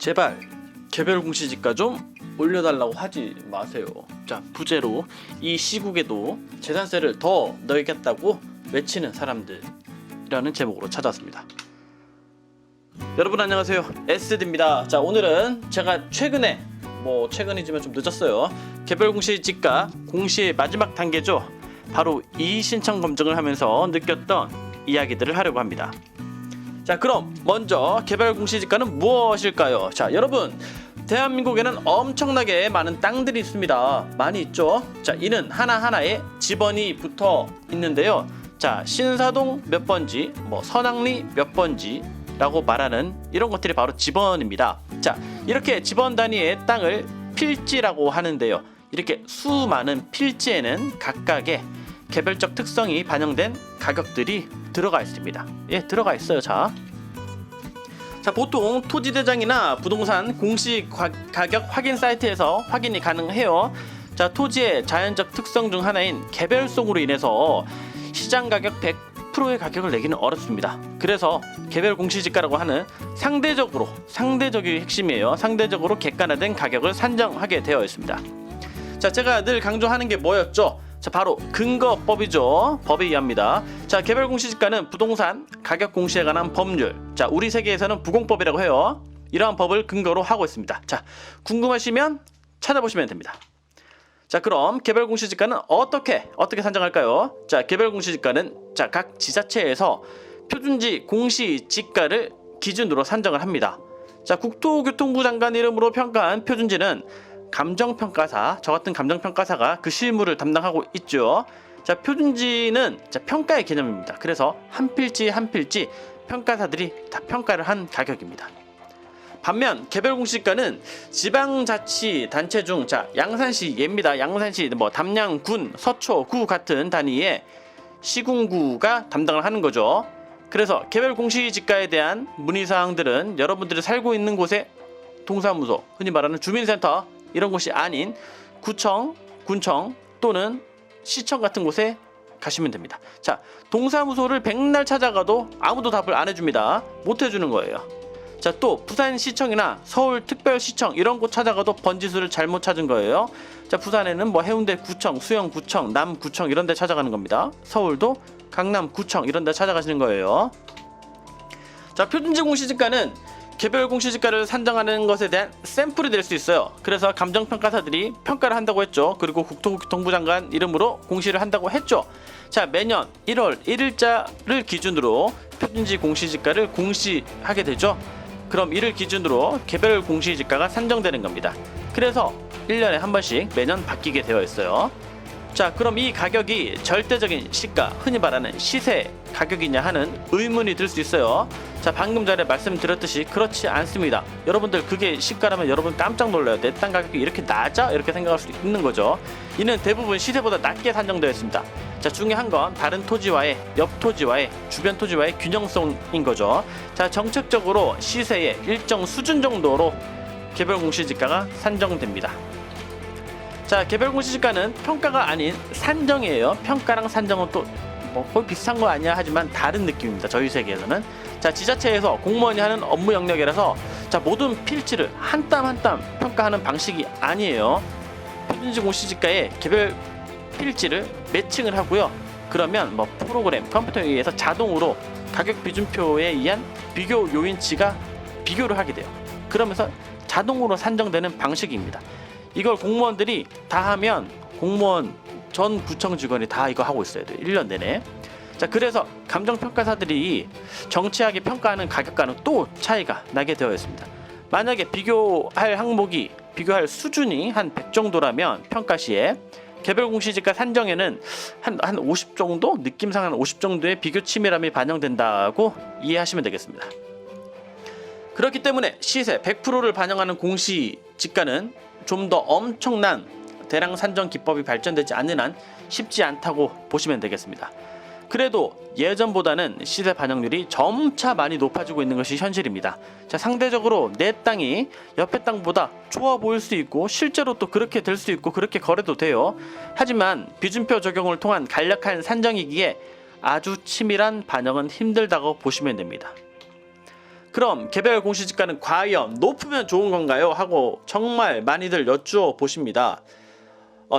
제발 개별 공시지가 좀 올려달라고 하지 마세요. 자, 부제로 이 시국에도 재산세를 더 넣겠다고 외치는 사람들이라는 제목으로 찾아왔습니다. 여러분 안녕하세요, SD입니다. 자, 오늘은 제가 최근이지만 좀 늦었어요, 개별 공시지가 공시의 마지막 단계죠. 바로 이의신청 검증을 하면서 느꼈던 이야기들을 하려고 합니다. 자, 그럼 먼저 개별 공시지가는 무엇일까요? 자, 여러분, 대한민국에는 엄청나게 많은 땅들이 있습니다. 많이 있죠. 자, 이는 하나하나에 지번이 붙어 있는데요. 자, 신사동 몇 번지, 서낭리 몇 번지라고 말하는 이런 것들이 바로 지번입니다. 자, 이렇게 지번 단위의 땅을 필지라고 하는데요. 이렇게 수많은 필지에는 각각의 개별적 특성이 반영된 가격들이 들어가 있습니다. 예, 들어가 있어요. 자, 보통 토지대장이나 부동산 공시 가격 확인 사이트에서 확인이 가능해요. 자, 토지의 자연적 특성 중 하나인 개별성으로 인해서 시장 가격 100%의 가격을 내기는 어렵습니다. 그래서 개별 공시지가라고 하는 상대적이 핵심이에요. 상대적으로 객관화된 가격을 산정하게 되어 있습니다. 자, 제가 늘 강조하는 게 뭐였죠? 자, 바로 근거법이죠. 법에 의합니다. 자, 개별 공시지가는 부동산 가격 공시에 관한 법률, 자, 우리 세계에서는 부공법이라고 해요. 이러한 법을 근거로 하고 있습니다. 자, 궁금하시면 찾아보시면 됩니다. 자, 그럼 개별 공시지가는 어떻게 산정할까요? 자, 개별 공시지가는 각 지자체에서 표준지 공시지가를 기준으로 산정을 합니다. 자, 국토교통부 장관 이름으로 평가한 표준지는 감정평가사, 저 같은 감정평가사가 그 실무를 담당하고 있죠. 자, 표준지는 평가의 개념입니다. 그래서 한 필지 한 필지 평가사들이 다 평가를 한 가격입니다. 반면 개별 공시지가는 지방자치단체 중 양산시 예입니다. 양산시 담양군, 서초구 같은 단위의 시군구가 담당을 하는 거죠. 그래서 개별 공시지가에 대한 문의사항들은 여러분들이 살고 있는 곳에 동사무소, 흔히 말하는 주민센터 이런 곳이 아닌 구청, 군청 또는 시청 같은 곳에 가시면 됩니다. 자, 동사무소를 백날 찾아가도 아무도 답을 안 해줍니다. 못 해주는 거예요. 자, 또 부산시청이나 서울특별시청 이런 곳 찾아가도 번지수를 잘못 찾은 거예요. 자, 부산에는 해운대구청, 수영구청, 남구청 이런 데 찾아가는 겁니다. 서울도 강남구청 이런 데 찾아가시는 거예요. 자, 표준지 공시지가는 개별 공시지가를 산정하는 것에 대한 샘플이 될 수 있어요. 그래서 감정평가사들이 평가를 한다고 했죠. 그리고 국토교통부 장관 이름으로 공시를 한다고 했죠. 자, 매년 1월 1일자를 기준으로 표준지 공시지가를 공시하게 되죠. 그럼 이를 기준으로 개별 공시지가가 산정되는 겁니다. 그래서 1년에 한 번씩 매년 바뀌게 되어 있어요. 자, 그럼 이 가격이 절대적인 시가, 흔히 말하는 시세 가격이냐 하는 의문이 들 수 있어요. 자, 방금 전에 말씀드렸듯이 그렇지 않습니다. 여러분들 그게 시가라면 여러분 깜짝 놀라요. 내 땅 가격이 이렇게 낮아? 이렇게 생각할 수 있는 거죠. 이는 대부분 시세보다 낮게 산정되어 있습니다. 자, 중요한 건 다른 토지와의 옆 토지와의 주변 토지와의 균형성인 거죠. 자, 정책적으로 시세의 일정 수준 정도로 개별 공시지가가 산정됩니다. 자, 개별 공시지가는 평가가 아닌 산정이에요. 평가랑 산정은 또 거의 비슷한 거 아니야 하지만 다른 느낌입니다. 저희 세계에서는. 자, 지자체에서 공무원이 하는 업무 영역이라서 모든 필지를 한 땀 한 땀 평가하는 방식이 아니에요. 표준지 공시지가에 개별 필지를 매칭을 하고요. 그러면 프로그램 컴퓨터에 의해서 자동으로 가격 비준표에 의한 비교 요인치가 비교를 하게 돼요. 그러면서 자동으로 산정되는 방식입니다. 이걸 공무원들이 다 하면 공무원 전 구청 직원이 다 이거 하고 있어야 돼요. 1년 내내. 자, 그래서 감정평가사들이 정치하게 평가하는 가격과는 또 차이가 나게 되어 있습니다. 만약에 비교할 수준이 한 100 정도라면 평가 시에 개별 공시지가 산정에는 한 50 정도? 느낌상 한 50 정도의 비교 치밀함이 반영된다고 이해하시면 되겠습니다. 그렇기 때문에 시세 100%를 반영하는 공시지가는 좀 더 엄청난 대량 산정 기법이 발전되지 않는 한 쉽지 않다고 보시면 되겠습니다. 그래도 예전보다는 시세 반영률이 점차 많이 높아지고 있는 것이 현실입니다. 자, 상대적으로 내 땅이 옆에 땅보다 좋아 보일 수 있고 실제로 또 그렇게 될 수 있고 그렇게 거래도 돼요. 하지만 비준표 적용을 통한 간략한 산정이기에 아주 치밀한 반영은 힘들다고 보시면 됩니다. 그럼 개별 공시지가는 과연 높으면 좋은 건가요? 하고 정말 많이들 여쭈어 보십니다.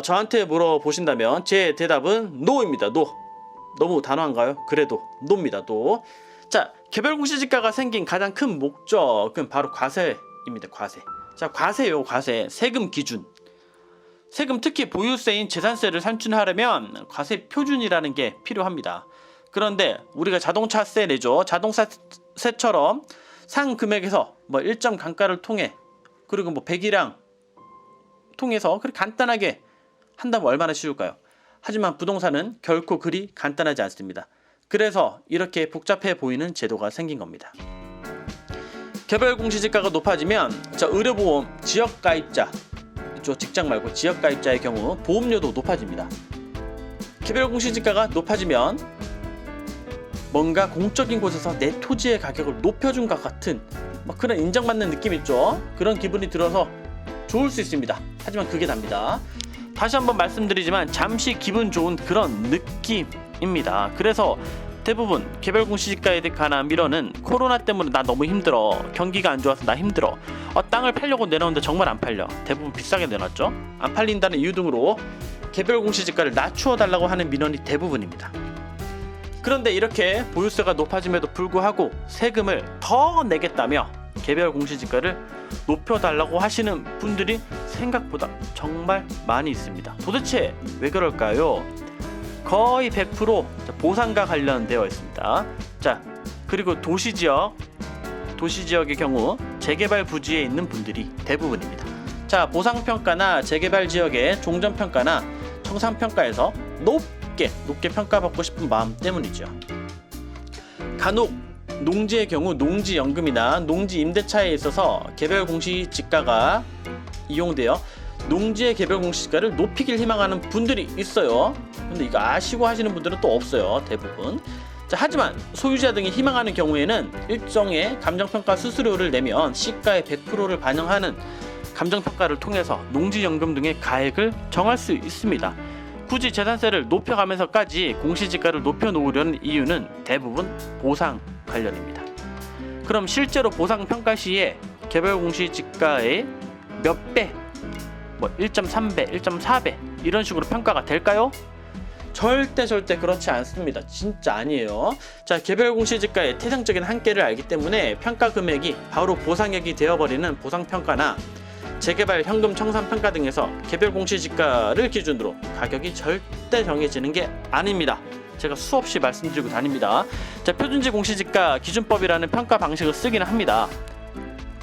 저한테 물어보신다면 제 대답은 NO입니다. NO. 너무 단호한가요? 그래도 NO입니다. NO. 자, 개별 공시지가가 생긴 가장 큰 목적은 바로 과세입니다. 과세. 자, 과세요. 과세. 세금 기준. 세금, 특히 보유세인 재산세를 산출하려면 과세 표준이라는 게 필요합니다. 그런데 우리가 자동차세 내죠. 자동차세처럼 상금액에서 일정 감가를 통해, 그리고 배기량 통해서 그렇게 간단하게 한다면 얼마나 쉬울까요? 하지만 부동산은 결코 그리 간단하지 않습니다. 그래서 이렇게 복잡해 보이는 제도가 생긴 겁니다. 개별 공시지가가 높아지면 의료보험 지역가입자, 직장 말고 지역가입자의 경우 보험료도 높아집니다. 개별 공시지가가 높아지면 뭔가 공적인 곳에서 내 토지의 가격을 높여준 것 같은 그런 인정받는 느낌 있죠. 그런 기분이 들어서 좋을 수 있습니다. 하지만 그게 답니다. 다시 한번 말씀드리지만 잠시 기분 좋은 그런 느낌입니다. 그래서 대부분 개별 공시지가에 관한 밀어는 코로나 때문에 나 너무 힘들어, 경기가 안 좋아서 나 힘들어, 땅을 팔려고 내놓는데 정말 안 팔려, 대부분 비싸게 내놨죠. 안 팔린다는 이유 등으로 개별 공시지가를 낮추어 달라고 하는 민원이 대부분입니다. 그런데 이렇게 보유세가 높아짐에도 불구하고 세금을 더 내겠다며 개별 공시지가를 높여달라고 하시는 분들이 생각보다 정말 많이 있습니다. 도대체 왜 그럴까요? 거의 100% 보상과 관련되어 있습니다. 자, 그리고 도시지역의 경우 재개발 부지에 있는 분들이 대부분입니다. 자, 보상평가나 재개발 지역의 종전평가나 청산평가에서 높게 평가받고 싶은 마음 때문이죠. 간혹 농지의 경우 농지연금이나 농지임대차에 있어서 개별 공시지가가 이용되어 농지의 개별 공시지가를 높이길 희망하는 분들이 있어요. 근데 이거 아시고 하시는 분들은 또 없어요. 대부분. 자, 하지만 소유자 등이 희망하는 경우에는 일정의 감정평가 수수료를 내면 시가의 100%를 반영하는 감정평가를 통해서 농지연금 등의 가액을 정할 수 있습니다. 굳이 재산세를 높여가면서까지 공시지가를 높여놓으려는 이유는 대부분 보상 관련입니다. 그럼 실제로 보상평가 시에 개별 공시지가의 몇 배, 1.3배, 1.4배 이런 식으로 평가가 될까요? 절대 그렇지 않습니다. 진짜 아니에요. 자, 개별 공시지가의 태생적인 한계를 알기 때문에 평가 금액이 바로 보상액이 되어버리는 보상평가나 재개발 현금 청산평가 등에서 개별 공시지가를 기준으로 가격이 절대 정해지는 게 아닙니다. 제가 수없이 말씀드리고 다닙니다. 자, 표준지 공시지가 기준법이라는 평가 방식을 쓰기는 합니다.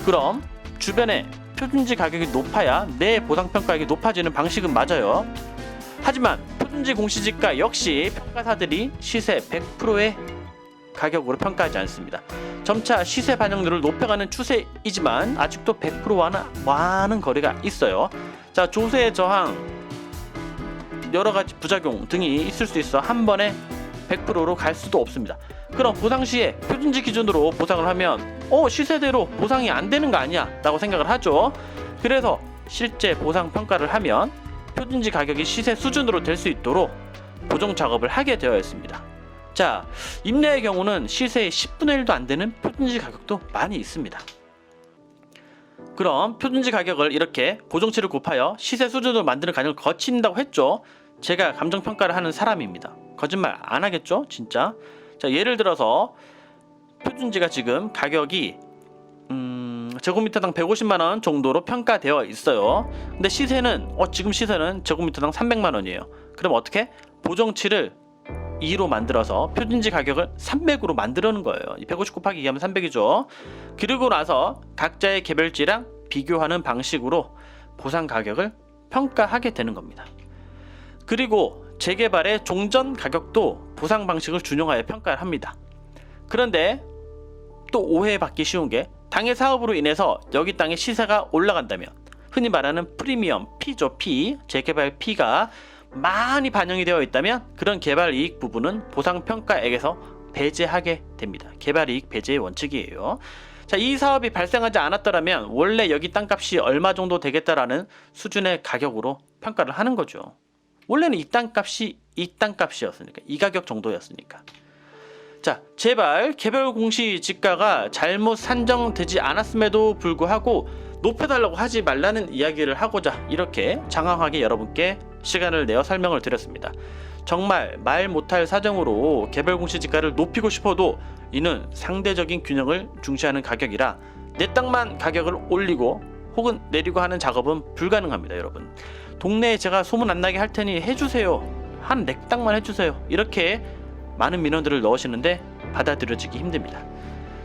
그럼 주변에 표준지 가격이 높아야 내 보상평가액이 높아지는 방식은 맞아요. 하지만 표준지 공시지가 역시 평가사들이 시세 100%의 가격으로 평가하지 않습니다. 점차 시세 반영률을 높여가는 추세이지만 아직도 100%와는 많은 거리가 있어요. 자, 조세의 저항, 여러가지 부작용 등이 있을 수 있어 한 번에 100%로 갈 수도 없습니다. 그럼 보상 시에 표준지 기준으로 보상을 하면 시세대로 보상이 안 되는 거 아니야 라고 생각을 하죠. 그래서 실제 보상 평가를 하면 표준지 가격이 시세 수준으로 될 수 있도록 보정 작업을 하게 되어 있습니다. 자, 임대의 경우는 시세의 10분의 1도 안 되는 표준지 가격도 많이 있습니다. 그럼 표준지 가격을 이렇게 보정치를 곱하여 시세 수준으로 만드는 과정을 거친다고 했죠. 제가 감정평가를 하는 사람입니다. 거짓말 안 하겠죠? 진짜. 자, 예를 들어서 표준지가 지금 가격이 제곱미터당 150만원 정도로 평가되어 있어요. 근데 시세는 지금 시세는 제곱미터당 300만원이에요. 그럼 어떻게? 보정치를 2로 만들어서 표준지 가격을 300으로 만들어는 거예요. 150 곱하기 2하면 300이죠. 그리고 나서 각자의 개별지랑 비교하는 방식으로 보상 가격을 평가하게 되는 겁니다. 그리고 재개발의 종전 가격도 보상 방식을 준용하여 평가를 합니다. 그런데 또 오해받기 쉬운 게 당해 사업으로 인해서 여기 땅의 시세가 올라간다면 흔히 말하는 프리미엄 P죠. P, 재개발 P가 많이 반영이 되어 있다면 그런 개발이익 부분은 보상평가액에서 배제하게 됩니다. 개발이익 배제의 원칙이에요. 자, 이 사업이 발생하지 않았더라면 원래 여기 땅값이 얼마 정도 되겠다라는 수준의 가격으로 평가를 하는 거죠. 원래는 이 땅값이 이 땅값이었으니까, 이 가격 정도였으니까. 자, 제발 개별 공시지가가 잘못 산정되지 않았음에도 불구하고 높여달라고 하지 말라는 이야기를 하고자 이렇게 장황하게 여러분께 시간을 내어 설명을 드렸습니다. 정말 말 못할 사정으로 개별 공시지가를 높이고 싶어도 이는 상대적인 균형을 중시하는 가격이라 내 땅만 가격을 올리고 혹은 내리고 하는 작업은 불가능합니다. 여러분, 동네에 제가 소문 안 나게 할 테니 해주세요, 한 내 땅만 해주세요, 이렇게 많은 민원들을 넣으시는데 받아들여지기 힘듭니다.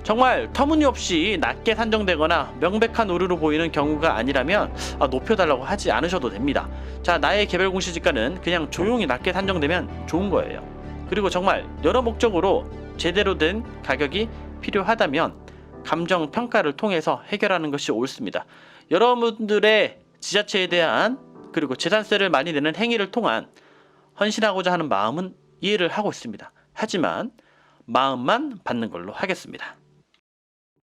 정말 터무니없이 낮게 산정되거나 명백한 오류로 보이는 경우가 아니라면 높여달라고 하지 않으셔도 됩니다. 자, 나의 개별 공시지가는 그냥 조용히 낮게 산정되면 좋은 거예요. 그리고 정말 여러 목적으로 제대로 된 가격이 필요하다면 감정 평가를 통해서 해결하는 것이 옳습니다. 여러분들의 지자체에 대한 그리고 재산세를 많이 내는 행위를 통한 헌신하고자 하는 마음은 이해를 하고 있습니다. 하지만 마음만 받는 걸로 하겠습니다.